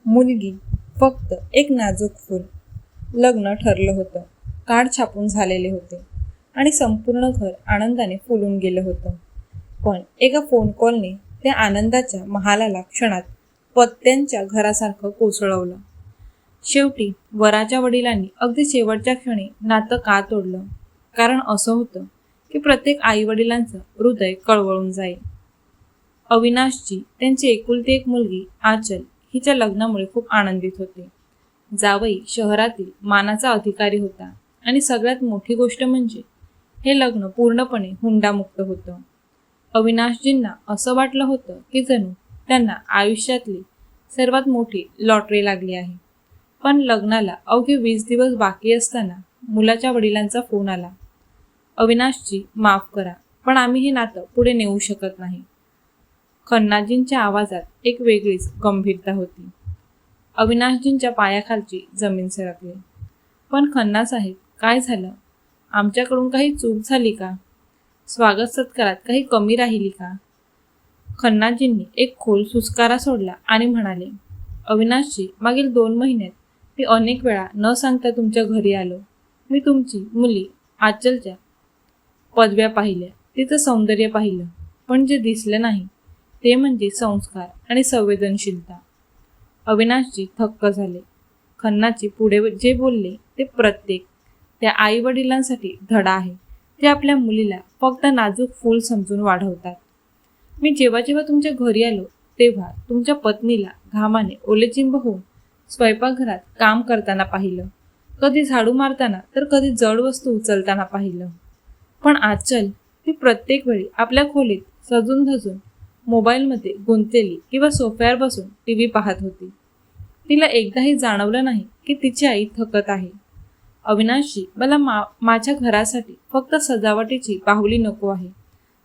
मुलगी फक्त एक नाजूक फूल. लग्न ठरलं होतं, कार्ड छापून झालेले होते आणि संपूर्ण घर आनंदाने फुलून गेलं होतं. पण एका फोन कॉलने त्या आनंदाच्या महालाला क्षणात पत्त्यांच्या घरासारखं कोसळवलं. शेवटी वराच्या वडिलांनी अगदी शेवटच्या क्षणी नातं का तोडलं? कारण असं होतं की प्रत्येक आई वडिलांचं हृदय कळवळून जाईल. अविनाशजी त्यांची एकुलती एक मुलगी आचल हिच्या लग्नामुळे खूप आनंदित होते. जावई शहरातील मानाचा अधिकारी होता आणि सगळ्यात मोठी गोष्ट म्हणजे हे लग्न पूर्णपणे हुंडामुक्त होतं. अविनाशजींना असं वाटलं होतं की जणू त्यांना आयुष्यातली सर्वात मोठी लॉटरी लागली आहे. पण लग्नाला अवघे 20 दिवस बाकी असताना मुलाच्या वडिलांचा फोन आला. अविनाशजी, माफ करा, पण आम्ही हे नातं पुढे नेऊ शकत नाही. खन्नाजींच्या आवाजात एक वेगळीच गंभीरता होती. अविनाशजींच्या पायाखालची जमीन सरकली. पण खन्ना साहेब, काय झालं? आमच्याकडून काही चूक झाली का? स्वागत सत्कारात काही कमी राहिली का? खन्नाजींनी एक खोल सुस्कारा सोडला आणि म्हणाले, अविनाशजी, मागील 2 महिन्यात मी अनेक वेळा न सांगता तुमच्या घरी आलो. मी तुमची मुली आचलच्या पदव्या पाहिल्या, तिचं सौंदर्य पाहिलं, पण जे दिसलं नाही ते म्हणजे संस्कार आणि संवेदनशीलता. अविनाशजी थक्क झाले. खन्नाजी पुढे जे बोलले ते प्रत्येक त्या आई वडिलांसाठी धडा आहे, जे आपल्या मुलीला फक्त नाजूक फूल समजून वाढवतात. मी जेव्हा जेव्हा तुमच्या घरी आलो तेव्हा तुमच्या पत्नीला घामाने ओलेचिंब होऊन स्वयंपाकघरात काम करताना पाहिलं, कधी झाडू मारताना तर कधी जड वस्तू उचलताना पाहिलं. पण आजकाल ती प्रत्येक वेळी आपल्या खोलीत सजून धजून मोबाईलमध्ये गुंतलेली किंवा सोफ्यावर बसून TV पाहत होती. तिला एकदाही जाणवलं नाही की तिची आई थकत आहे. अविनाशजी, मला माझ्या घरासाठी फक्त सजावटीची बाहुली नको आहे,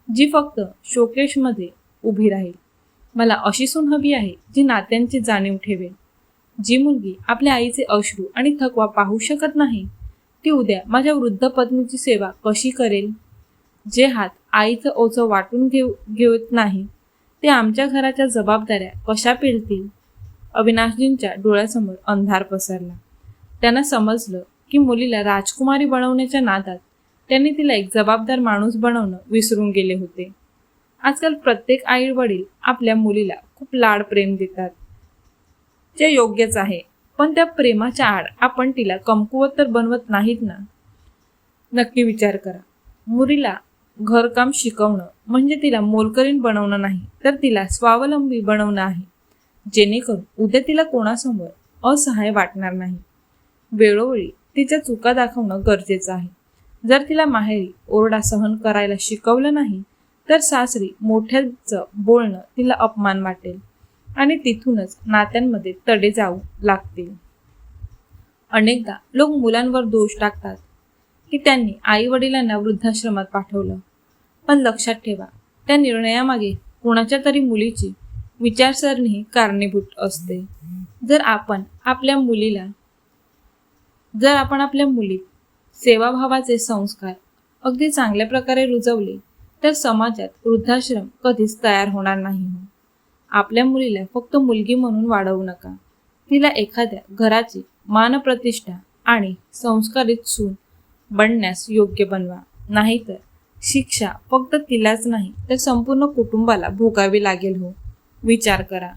जी फक्त शोकेशमध्ये उभी राहील. मला अशी सून हवी आहे जी नात्यांची जाणीव ठेवेल. जी मुलगी आपल्या आईचे अश्रू आणि थकवा पाहू शकत नाही, ती उद्या माझ्या वृद्ध पत्नीची सेवा कशी करेल? जे हात आईचं ओझं वाटून घेत नाही, ते आमच्या घराच्या जबाबदाऱ्या कशा पेलतील? अविनाशजींच्या डोळ्यासमोर अंधार पसरला. त्यांना समजलं की मुलीला राजकुमारी बनवण्याच्या नादात त्यांनी तिला एक जबाबदार माणूस बनवणं विसरून गेले होते. आजकाल प्रत्येक आई वडील आपल्या मुलीला खूप लाड प्रेम देतात, जे योग्यच आहे, पण त्या प्रेमाच्या आड आपण तिला कमकुवत तर बनवत नाहीत ना? नक्की विचार करा. मुलीला घरकाम शिकवणं म्हणजे तिला मोलकरीण बनवणं नाही, तर तिला स्वावलंबी बनवणं आहे, जेणेकरून उद्या तिला कोणासमोर असहाय्य वाटणार नाही. वेळोवेळी तिच्या चुका दाखवणं गरजेचं आहे. जर तिला माहेरी ओरडा सहन करायला शिकवलं नाही, तर सासरी मोठ्याचं बोलणं तिला अपमान वाटेल आणि तिथूनच नात्यांमध्ये तडे जाऊ लागतील. अनेकदा लोक मुलांवर दोष टाकतात की त्यांनी आई वडिलांना वृद्धाश्रमात पाठवलं. पण लक्षात ठेवा, त्या निर्णयामागे कुणाच्या तरी मुलीची विचारसरणी कारणीभूत असते. जर आपण आपल्या मुलीत सेवाभावाचे संस्कार अगदी चांगल्या प्रकारे रुजवले, तर समाजात वृद्धाश्रम कधीच तयार होणार नाही. आपल्या मुलीला फक्त मुलगी म्हणून वाढवू नका. तिला एखाद्या घराची मानप्रतिष्ठा आणि संस्कारित सून बनण्यास योग्य बनवा. नाहीतर शिक्षा फक्त तिलाच नाही तर संपूर्ण कुटुंबाला भोगावी लागेल. विचार करा.